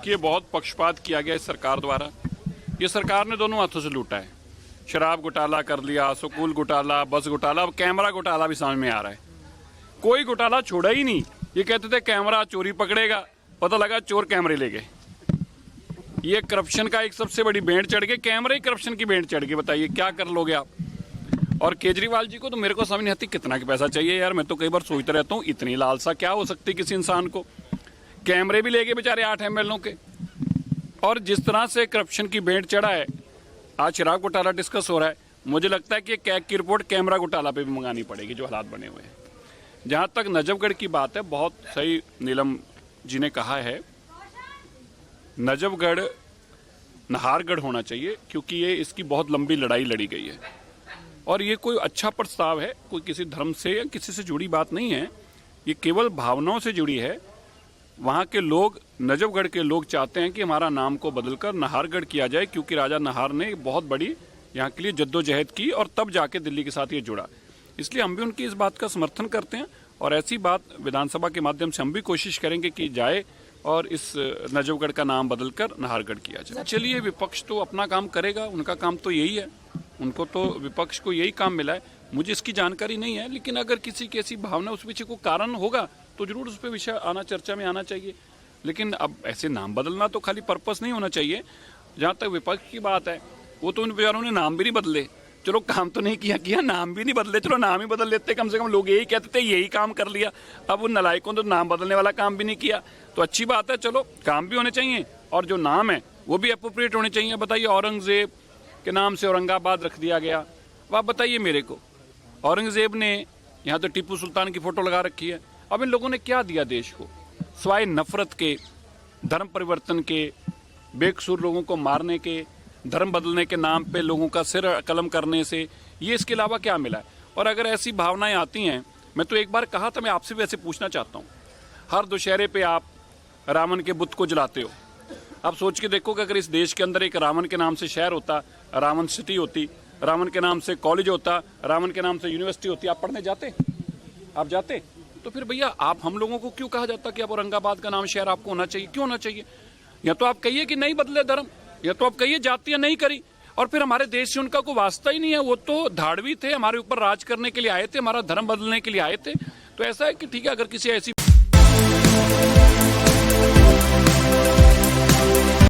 देखिए, बहुत पक्षपात किया गया इस सरकार द्वारा। ये सरकार ने दोनों हाथों से लूटा है। शराब घोटाला कर लिया, स्कूल घोटाला, बस घोटाला, अब कैमरा घोटाला भी समझ में आ रहा है। कोई घोटाला छोड़ा ही नहीं। ये कहते थे कैमरा चोरी पकड़ेगा, पता लगा चोर कैमरे ले गए। ये करप्शन का एक सबसे बड़ी भेंट चढ़ गई, कैमरे ही करप्शन की भेंट चढ़ गई। बताइए क्या कर लोगे आप। और केजरीवाल जी को तो मेरे को समझ नहीं आती कितना की पैसा चाहिए यार। मैं तो कई बार सोचता रहता हूँ, इतनी लालसा क्या हो सकती किसी इंसान को। कैमरे भी ले गए बेचारे 8 MLA के। और जिस तरह से करप्शन की भेंट चढ़ा है, आज शराब घोटाला डिस्कस हो रहा है, मुझे लगता है कि कैग की रिपोर्ट कैमरा घोटाला पे भी मंगानी पड़ेगी, जो हालात बने हुए हैं। जहां तक नजफगढ़ की बात है, बहुत सही नीलम जी ने कहा है, नजफगढ़ नाहरगढ़ होना चाहिए, क्योंकि ये इसकी बहुत लंबी लड़ाई लड़ी गई है। और ये कोई अच्छा प्रस्ताव है, कोई किसी धर्म से या किसी से जुड़ी बात नहीं है, ये केवल भावनाओं से जुड़ी है। वहाँ के लोग, नजफगढ़ के लोग चाहते हैं कि हमारा नाम को बदलकर नाहरगढ़ किया जाए, क्योंकि राजा नाहर ने बहुत बड़ी यहाँ के लिए जद्दोजहद की और तब जाके दिल्ली के साथ ये जुड़ा। इसलिए हम भी उनकी इस बात का समर्थन करते हैं और ऐसी बात विधानसभा के माध्यम से हम भी कोशिश करेंगे कि जाए और इस नजफगढ़ का नाम बदलकर नाहरगढ़ किया जाए। चलिए, विपक्ष तो अपना काम करेगा, उनका काम तो यही है, उनको तो विपक्ष को यही काम मिला है। मुझे इसकी जानकारी नहीं है, लेकिन अगर किसी की ऐसी भावना, उस पीछे कोई कारण होगा तो जरूर उस पर विषय आना, चर्चा में आना चाहिए। लेकिन अब ऐसे नाम बदलना तो खाली पर्पस नहीं होना चाहिए। जहाँ तक विपक्ष की बात है, वो तो उन बेचारों ने नाम भी नहीं बदले। चलो काम तो नहीं किया, नाम भी नहीं बदले, चलो नाम ही बदल लेते, कम से कम लोग यही कहते थे यही काम कर लिया। अब उन नलायकों ने तो नाम बदलने वाला काम भी नहीं किया, तो अच्छी बात है, चलो काम भी होने चाहिए और जो नाम है वो भी अप्रोप्रिएट होने चाहिए। बताइए, औरंगजेब के नाम से औरंगाबाद रख दिया गया। अब आप बताइए मेरे को, औरंगजेब ने यहाँ तो टीपू सुल्तान की फोटो लगा रखी है। अब इन लोगों ने क्या दिया देश को, स्वाय नफरत के, धर्म परिवर्तन के, बेकसूर लोगों को मारने के, धर्म बदलने के नाम पे लोगों का सिर कलम करने से, ये इसके अलावा क्या मिला है। और अगर ऐसी भावनाएं आती हैं, मैं तो एक बार कहा था, मैं आपसे भी ऐसे पूछना चाहता हूँ, हर दशहरे पे आप रावण के बुत को जलाते हो। आप सोच के देखो कि अगर इस देश के अंदर एक रावण के नाम से शहर होता, रावण सिटी होती, रावण के नाम से कॉलेज होता, रावण के नाम से यूनिवर्सिटी होती, आप पढ़ने जाते? आप जाते? तो फिर भैया आप हम लोगों को क्यों कहा जाता कि अब औरंगाबाद का नाम शहर आपको होना चाहिए? क्यों होना चाहिए? या तो आप कहिए कि नहीं बदले धर्म, या तो आप कहिए जातियां नहीं करी, और फिर हमारे देश से उनका कोई वास्ता ही नहीं है। वो तो धाड़वी थे, हमारे ऊपर राज करने के लिए आए थे, हमारा धर्म बदलने के लिए आए थे। तो ऐसा है कि ठीक है, अगर किसी ऐसी